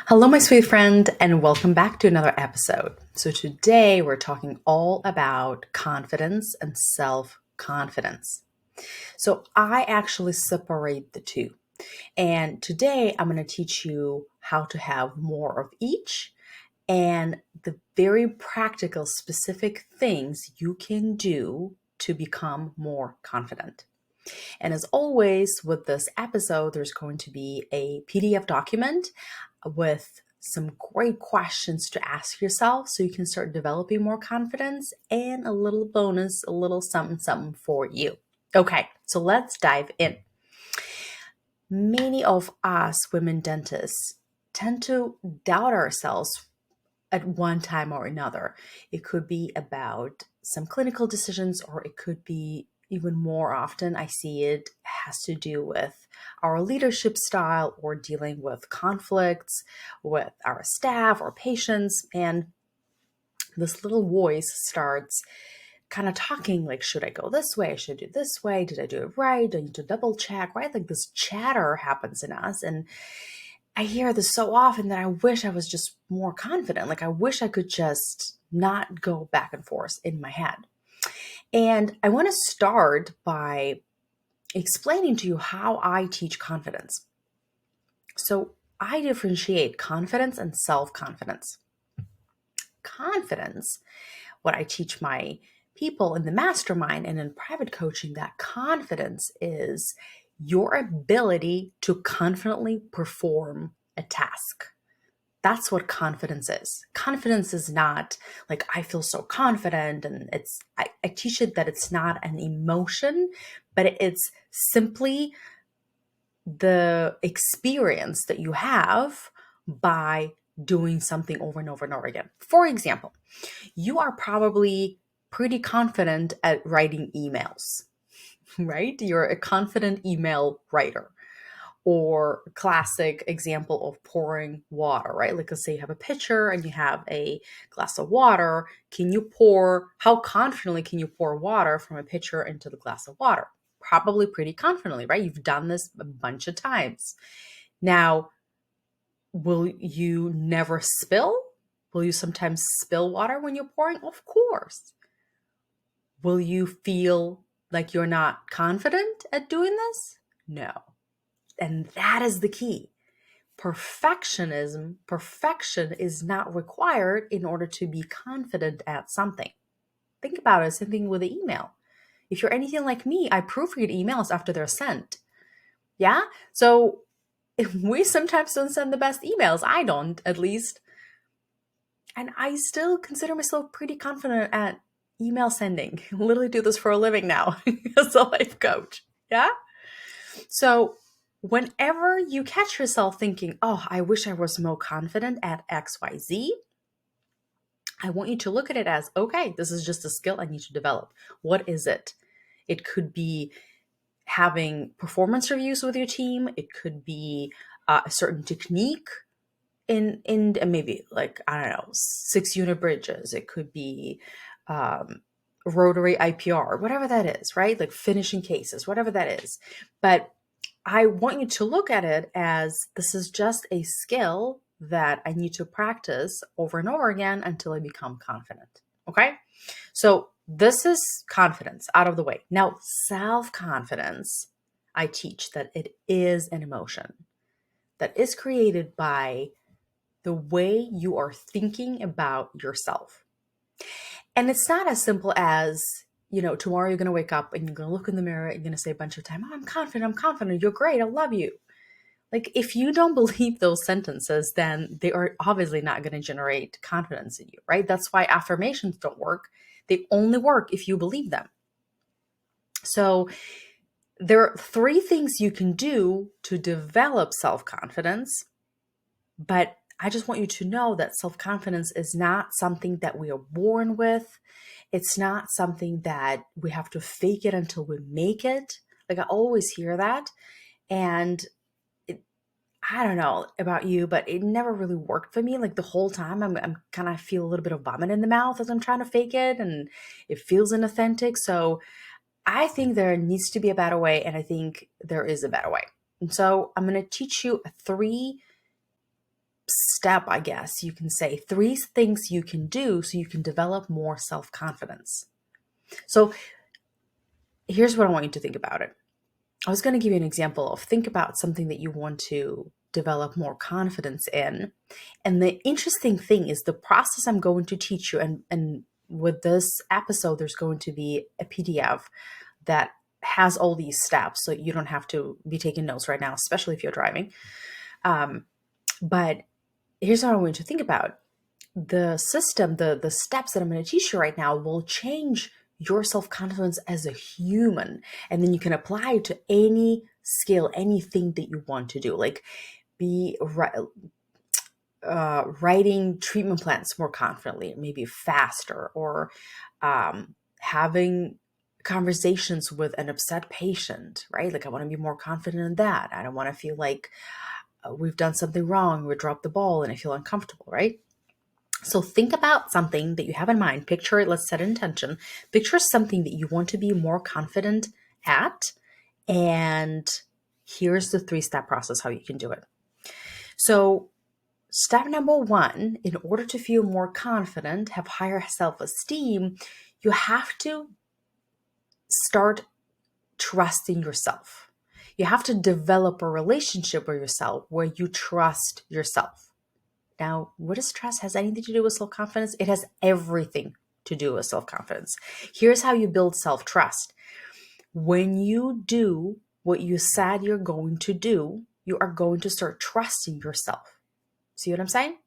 Hello, my sweet friend, and welcome back to another episode. So, today we're talking all about confidence and self confidence. So, I actually separate the two. And today I'm going to teach you how to have more of each and the very practical, specific things you can do to become more confident. And as always, with this episode, there's going to be a PDF document with some great questions to ask yourself so you can start developing more confidence and a little bonus, a little something, something for you. Okay, so let's dive in. Many of us women dentists tend to doubt ourselves at one time or another. It could be about some clinical decisions, or it could be even more often, I see it has to do with our leadership style or dealing with conflicts with our staff or patients. And this little voice starts kind of talking like, should I go this way? Should I do this way? Did I do it right? Do I need to double check, right? Like this chatter happens in us. And I hear this so often that I wish I was just more confident. Like I wish I could just not go back and forth in my head. And I want to start by explaining to you how I teach confidence. So I differentiate confidence and self-confidence. Confidence, what I teach my people in the mastermind and in private coaching, that confidence is your ability to confidently perform a task. That's what confidence is. Confidence is not like I feel so confident, and I teach it that it's not an emotion, but it's simply the experience that you have by doing something over and over and over again. For example, you are probably pretty confident at writing emails, right? You're a confident email writer. Or classic example of pouring water, right? Like let's say you have a pitcher and you have a glass of water. How confidently can you pour water from a pitcher into the glass of water? Probably pretty confidently, right? You've done this a bunch of times. Now, will you never spill? Will you sometimes spill water when you're pouring? Of course. Will you feel like you're not confident at doing this? No. And that is the key. Perfection is not required in order to be confident at something. Think about it, same thing with the email. If you're anything like me, I proofread emails after they're sent. Yeah? So we sometimes don't send the best emails. I don't, at least. And I still consider myself pretty confident at email sending. I literally do this for a living now as a life coach. Yeah? So whenever you catch yourself thinking, oh, I wish I was more confident at XYZ, I want you to look at it as, okay, this is just a skill I need to develop. What is it? It could be having performance reviews with your team. It could be a certain technique in maybe like, I don't know, 6-unit bridges. It could be rotary IPR, whatever that is, right? Like finishing cases, whatever that is. But I want you to look at it as this is just a skill that I need to practice over and over again until I become confident. Okay? So this is confidence out of the way. Now, self-confidence, I teach that it is an emotion that is created by the way you are thinking about yourself. And it's not as simple as, tomorrow you're going to wake up and you're going to look in the mirror and you're going to say a bunch of time, oh, I'm confident, you're great, I love you. Like if you don't believe those sentences, then they are obviously not going to generate confidence in you, right? That's why affirmations don't work. They only work if you believe them. So there are 3 things you can do to develop self-confidence, but I just want you to know that self-confidence is not something that we are born with. It's not something that we have to fake it until we make it. Like I always hear that. And I don't know about you, but it never really worked for me. Like the whole time I'm kind of feel a little bit of vomit in the mouth as I'm trying to fake it, and it feels inauthentic. So I think there needs to be a better way, and I think there is a better way. And so I'm going to teach you 3 step, I guess you can say, 3 things you can do so you can develop more self-confidence. So here's what I want you to think about it. I was going to give you an example of think about something that you want to develop more confidence in. And the interesting thing is the process I'm going to teach you, and with this episode, there's going to be a PDF that has all these steps. So you don't have to be taking notes right now, especially if you're driving. But here's what I want you to think about. The system, the steps that I'm going to teach you right now will change your self-confidence as a human. And then you can apply it to any skill, anything that you want to do. Like be writing treatment plans more confidently, maybe faster, or having conversations with an upset patient, right? Like I want to be more confident in that. I don't want to feel like we've done something wrong, we dropped the ball and I feel uncomfortable, right? So think about something that you have in mind. Picture it. Let's set an intention. Picture something that you want to be more confident at. And here's the 3-step process how you can do it. So step number 1, in order to feel more confident, have higher self-esteem, you have to start trusting yourself. You have to develop a relationship with yourself where you trust yourself. Now, what does trust has anything to do with self-confidence? It has everything to do with self-confidence. Here's how you build self-trust. When you do what you said you're going to do, you are going to start trusting yourself. See what I'm saying?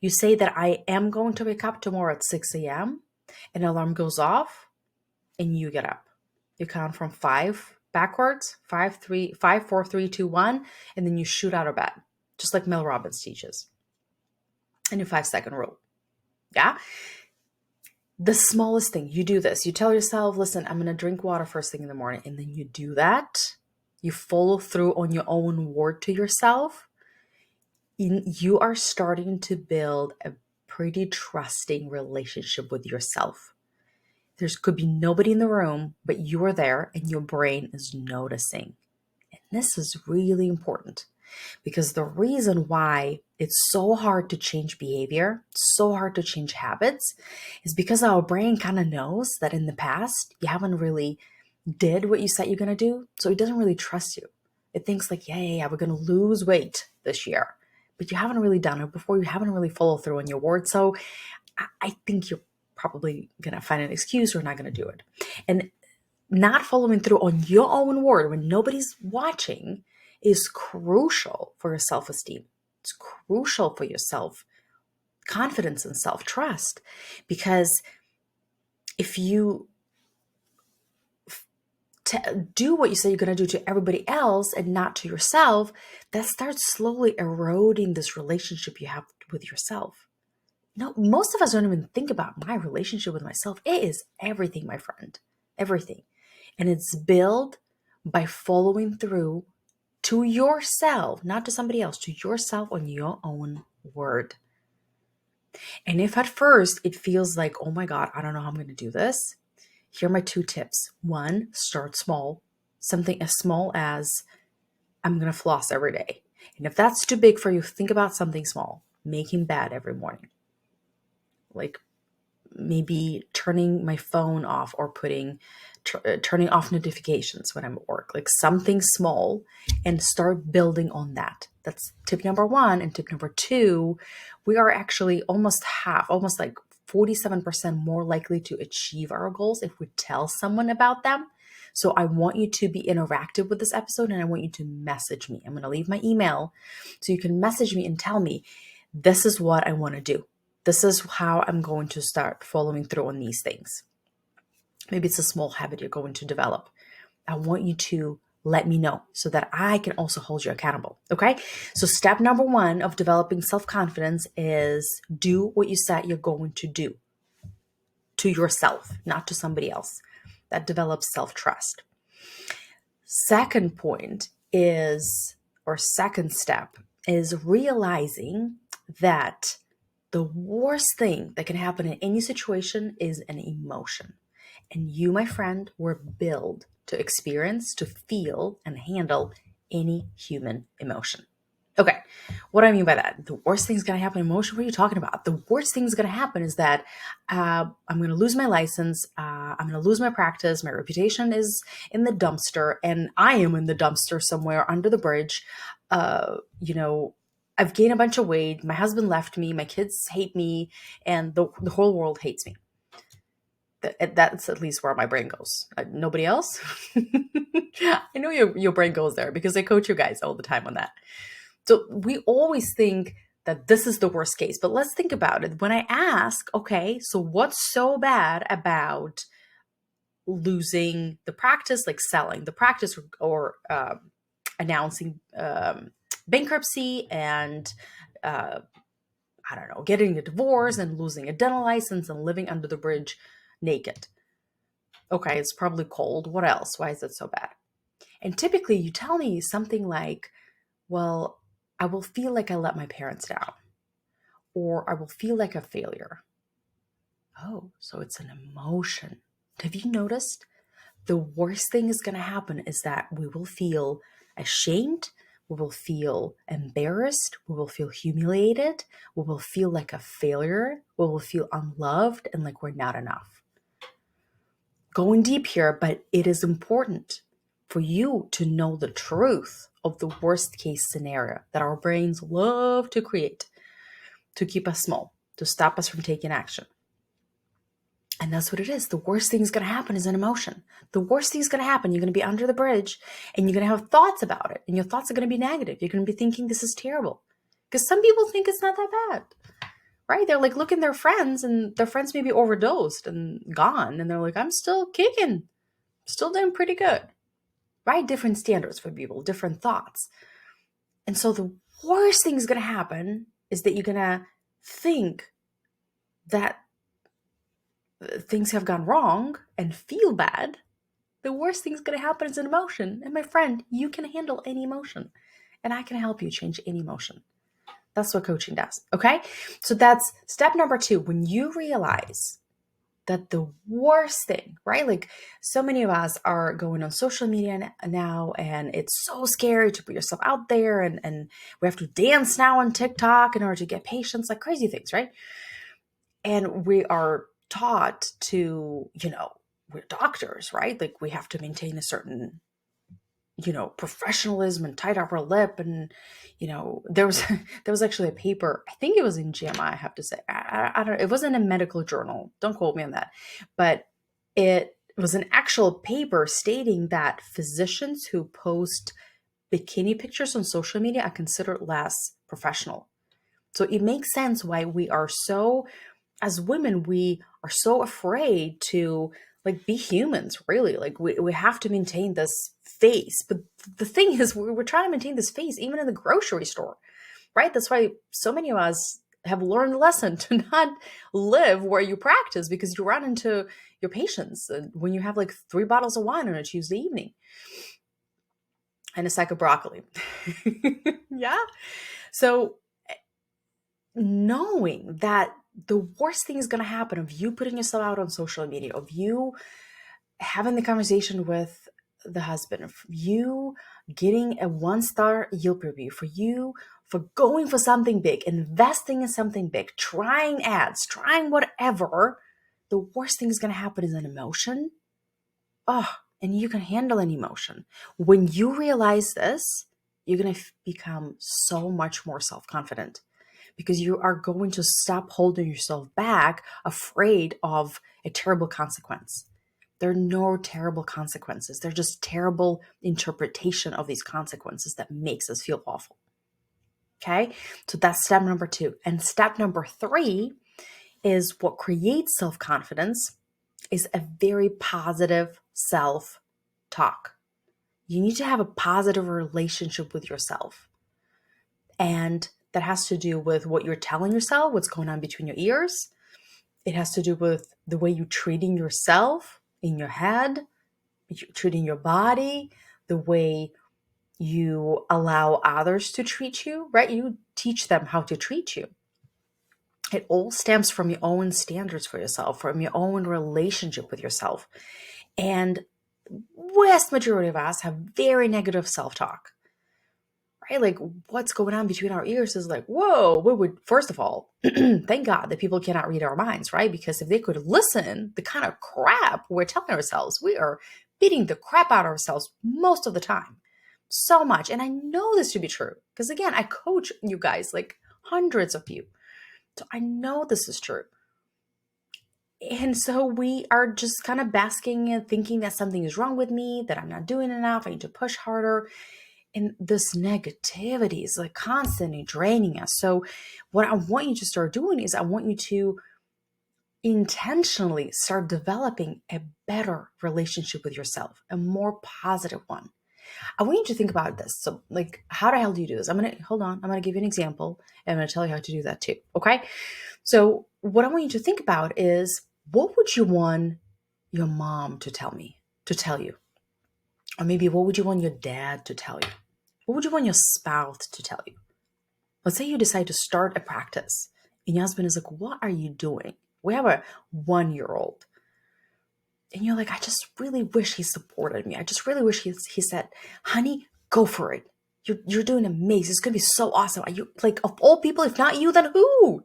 You say that I am going to wake up tomorrow at 6 a.m. An alarm goes off and you get up. You count from 5 backwards, 5, 4, 3, 2, 1, and then you shoot out of bed, just like Mel Robbins teaches. And your 5-second rule. Yeah. The smallest thing, you do this. You tell yourself, listen, I'm going to drink water first thing in the morning. And then you do that. You follow through on your own word to yourself. You are starting to build a pretty trusting relationship with yourself. There could be nobody in the room, but you are there and your brain is noticing. And this is really important. Because the reason why it's so hard to change behavior, so hard to change habits, is because our brain kind of knows that in the past, you haven't really did what you said you're going to do. So it doesn't really trust you. It thinks like, yeah, we're going to lose weight this year. But you haven't really done it before. You haven't really followed through on your word. So I think you're probably going to find an excuse or not going to do it. And not following through on your own word when nobody's watching is crucial for your self-esteem. It's crucial for your self-confidence and self-trust, because if you do what you say you're going to do to everybody else and not to yourself, that starts slowly eroding this relationship you have with yourself. No, most of us don't even think about my relationship with myself. It is everything, my friend, everything. And it's built by following through to yourself, not to somebody else, to yourself on your own word. And if at first it feels like, oh my God, I don't know how I'm going to do this, here are my 2 tips. 1, start small, something as small as I'm going to floss every day. And if that's too big for you, think about something small, making bed every morning. Like maybe turning my phone off or turning off notifications when I'm at work, like something small, and start building on that. That's tip number 1. And tip number 2, we are actually almost like 47% more likely to achieve our goals if we tell someone about them. So I want you to be interactive with this episode, and I want you to message me. I'm going to leave my email so you can message me and tell me, this is what I want to do. This is how I'm going to start following through on these things. Maybe it's a small habit you're going to develop. I want you to let me know so that I can also hold you accountable. Okay. So step number 1 of developing self-confidence is do what you said you're going to do to yourself, not to somebody else. That develops self-trust. Second step is realizing that the worst thing that can happen in any situation is an emotion. And you, my friend, were built to experience, to feel, and handle any human emotion. Okay, what do I mean by that? The worst thing's gonna happen. Emotion? What are you talking about? The worst thing's gonna happen is that I'm gonna lose my license. I'm gonna lose my practice. My reputation is in the dumpster, and I am in the dumpster somewhere under the bridge. You know, I've gained a bunch of weight. My husband left me. My kids hate me, and the whole world hates me. That's at least where my brain goes. Nobody else. I know your brain goes there because I coach you guys all the time on that. So we always think that this is the worst case, but let's think about it. When I ask, okay, so what's so bad about losing the practice, like selling the practice or announcing bankruptcy and, I don't know, getting a divorce and losing a dental license and living under the bridge naked? Okay, it's probably cold. What else? Why is it so bad? And typically you tell me something like, well, I will feel like I let my parents down, or I will feel like a failure. Oh, so it's an emotion. Have you noticed? The worst thing is going to happen is that we will feel ashamed, we will feel embarrassed, we will feel humiliated, we will feel like a failure, we will feel unloved and like we're not enough. Going deep here, but it is important for you to know the truth of the worst case scenario that our brains love to create to keep us small, to stop us from taking action. And that's what it is. The worst thing is going to happen is an emotion. The worst thing is going to happen. You're going to be under the bridge and you're going to have thoughts about it. And your thoughts are going to be negative. You're going to be thinking this is terrible. Because some people think it's not that bad, right? They're like, looking at their friends and their friends may be overdosed and gone. And they're like, I'm still kicking, still doing pretty good, right? Different standards for people, different thoughts. And so the worst thing is going to happen is that you're going to think that things have gone wrong and feel bad. The worst thing is going to happen is an emotion. And my friend, you can handle any emotion. And I can help you change any emotion. That's what coaching does. Okay? So that's step number 2. When you realize that the worst thing, right? Like so many of us are going on social media now, and it's so scary to put yourself out there. And we have to dance now on TikTok in order to get patients, like crazy things, right? And we are taught to, we're doctors, right? Like we have to maintain a certain, professionalism and tight upper lip. And, there was actually a paper, I think it was in JAMA, I have to say. I don't, it wasn't a medical journal. Don't quote me on that. But it was an actual paper stating that physicians who post bikini pictures on social media are considered less professional. So it makes sense why we are so, as women, we are so afraid to like be humans, really. Like we have to maintain this face. But the thing is, we're trying to maintain this face even in the grocery store, right? That's why so many of us have learned the lesson to not live where you practice, because you run into your patients when you have like 3 bottles of wine on a Tuesday evening and a sack of broccoli. Yeah. So knowing that the worst thing is going to happen of you putting yourself out on social media, of you having the conversation with the husband, of you getting a 1-star Yelp review, for you for going for something big, investing in something big, trying ads, trying whatever, the worst thing is going to happen is an emotion. Oh, and you can handle an emotion. When you realize this, you're going to become so much more self-confident, because you are going to stop holding yourself back, afraid of a terrible consequence. There are no terrible consequences. They're just terrible interpretation of these consequences that makes us feel awful. Okay? So that's step number 2. And step number 3 is what creates self-confidence is a very positive self-talk. You need to have a positive relationship with yourself. And that has to do with what you're telling yourself, what's going on between your ears. It has to do with the way you're treating yourself in your head, you're treating your body, the way you allow others to treat you, right? You teach them how to treat you. It all stems from your own standards for yourself, from your own relationship with yourself. And vast majority of us have very negative self-talk. right? Like what's going on between our ears is like, whoa, we would, first of all, thank God that people cannot read our minds, right? Because if they could listen, the kind of crap we're telling ourselves, we are beating the crap out of ourselves most of the time. So much. And I know this to be true because again, I coach you guys, like hundreds of you. So I know this is true. And so we are just kind of basking and thinking that something is wrong with me, that I'm not doing enough, I need to push harder. And this negativity is like constantly draining us. So what I want you to start doing is I want you to intentionally start developing a better relationship with yourself, a more positive one. I want you to think about this. So like, how the hell do you do this? Hold on. I'm going to give you an example and I'm going to tell you how to do that too. Okay. So what I want you to think about is, what would you want your mom to tell you? Or maybe what would you want your dad to tell you? What would you want your spouse to tell you? Let's say you decide to start a practice and your husband is like, what are you doing? We have a 1-year-old. And you're like, I just really wish he supported me. I just really wish he said, honey, go for it. You're doing amazing. It's going to be so awesome. Are you, like, of all people, if not you, then who?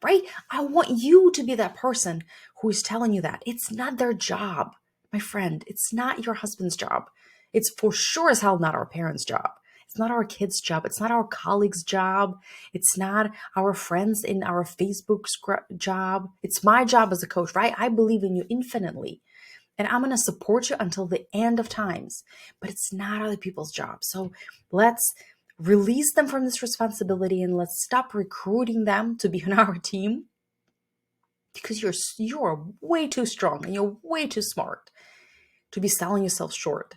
Right? I want you to be that person who is telling you that. It's not their job, my friend. It's not your husband's job. It's for sure as hell not our parents' job. It's not our kids' job. It's not our colleagues' job. It's not our friends in our Facebook job. It's my job as a coach, right? I believe in you infinitely. And I'm going to support you until the end of times. But it's not other people's job. So let's release them from this responsibility and let's stop recruiting them to be on our team, because you're way too strong and you're way too smart to be selling yourself short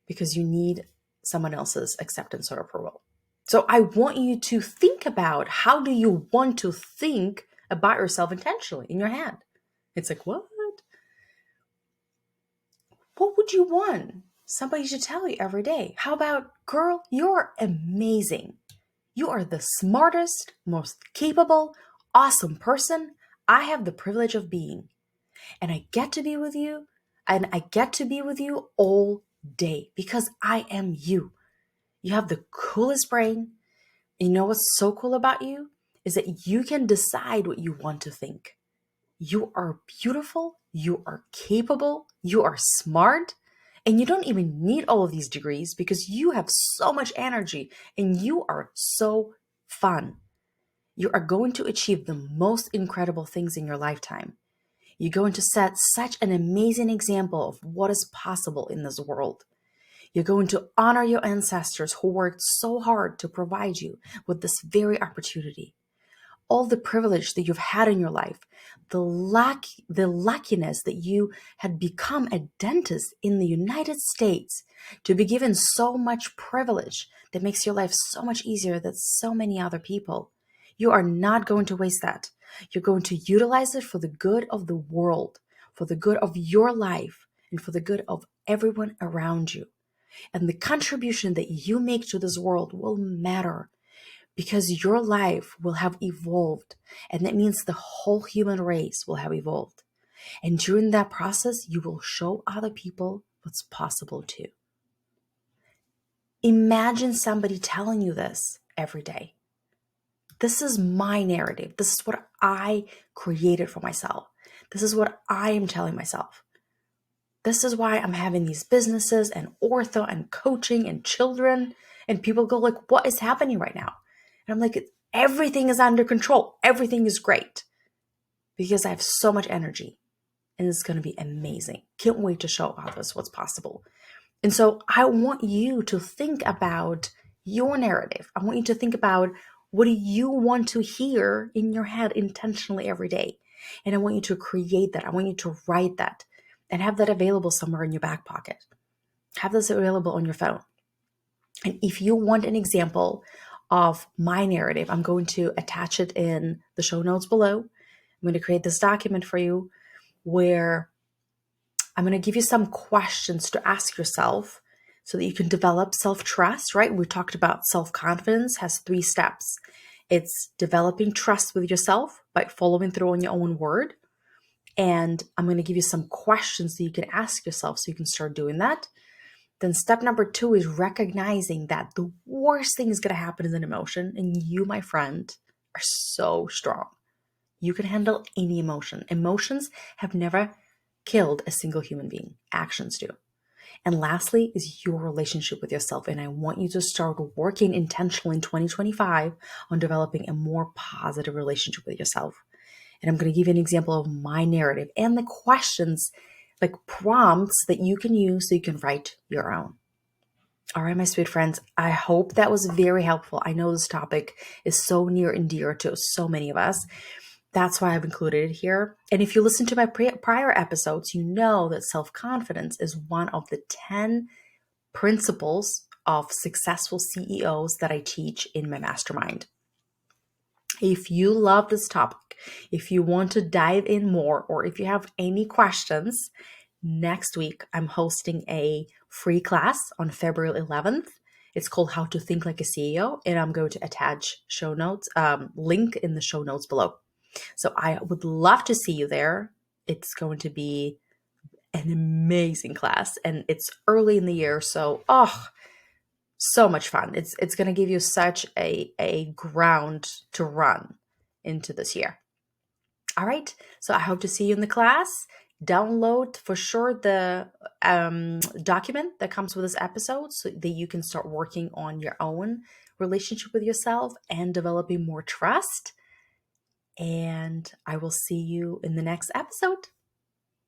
because you need someone else's acceptance or approval. So I want you to think about, how do you want to think about yourself intentionally in your head? It's like, what? What would you want somebody to tell you every day? How about, girl, you're amazing. You are the smartest, most capable, awesome person I have the privilege of being. And I get to be with you, and I get to be with you all day because I am you. You have the coolest brain. You know what's so cool about you is that you can decide what you want to think. You are beautiful, you are capable, you are smart, and you don't even need all of these degrees because you have so much energy and you are so fun. You are going to achieve the most incredible things in your lifetime. You're going to set such an amazing example of what is possible in this world. You're going to honor your ancestors who worked so hard to provide you with this very opportunity. All the privilege that you've had in your life, the luckiness that you had become a dentist in the United States, to be given so much privilege that makes your life so much easier than so many other people. You are not going to waste that. You're going to utilize it for the good of the world, for the good of your life, and for the good of everyone around you. And the contribution that you make to this world will matter, because your life will have evolved. And that means the whole human race will have evolved. And during that process, you will show other people what's possible too. Imagine somebody telling you this every day. This is my narrative. This is what I created for myself. This is what I am telling myself. This is why I'm having these businesses and ortho and coaching and children. And people go like, what is happening right now? And I'm like, everything is under control. Everything is great because I have so much energy and it's going to be amazing. Can't wait to show others what's possible. And so I want you to think about your narrative. I want you to think about, what do you want to hear in your head intentionally every day? And I want you to create that. I want you to write that and have that available somewhere in your back pocket. Have this available on your phone. And if you want an example of my narrative, I'm going to attach it in the show notes below. I'm going to create this document for you where I'm going to give you some questions to ask yourself so that you can develop self-trust, right? We talked about self-confidence has 3 steps. It's developing trust with yourself by following through on your own word. And I'm going to give you some questions that you can ask yourself so you can start doing that. Then step number 2 is recognizing that the worst thing is going to happen is an emotion. And you, my friend, are so strong. You can handle any emotion. Emotions have never killed a single human being. Actions do. And lastly is your relationship with yourself. And I want you to start working intentionally in 2025 on developing a more positive relationship with yourself. And I'm going to give you an example of my narrative and the questions, like prompts that you can use so you can write your own. All right, my sweet friends, I hope that was very helpful. I know this topic is so near and dear to so many of us. That's why I've included it here. And if you listen to my prior episodes, you know that self-confidence is one of the 10 principles of successful CEOs that I teach in my mastermind. If you love this topic, if you want to dive in more, or if you have any questions, next week I'm hosting a free class on February 11th. It's called How to Think Like a CEO, and I'm going to attach show notes, link in the show notes below. So I would love to see you there. It's going to be an amazing class, and it's early in the year, so so much fun. It's going to give you such a ground to run into this year. All right, so I hope to see you in the class. Download for sure the document that comes with this episode so that you can start working on your own relationship with yourself and developing more trust. And I will see you in the next episode.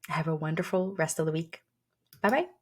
Have a wonderful rest of the week. Bye-bye.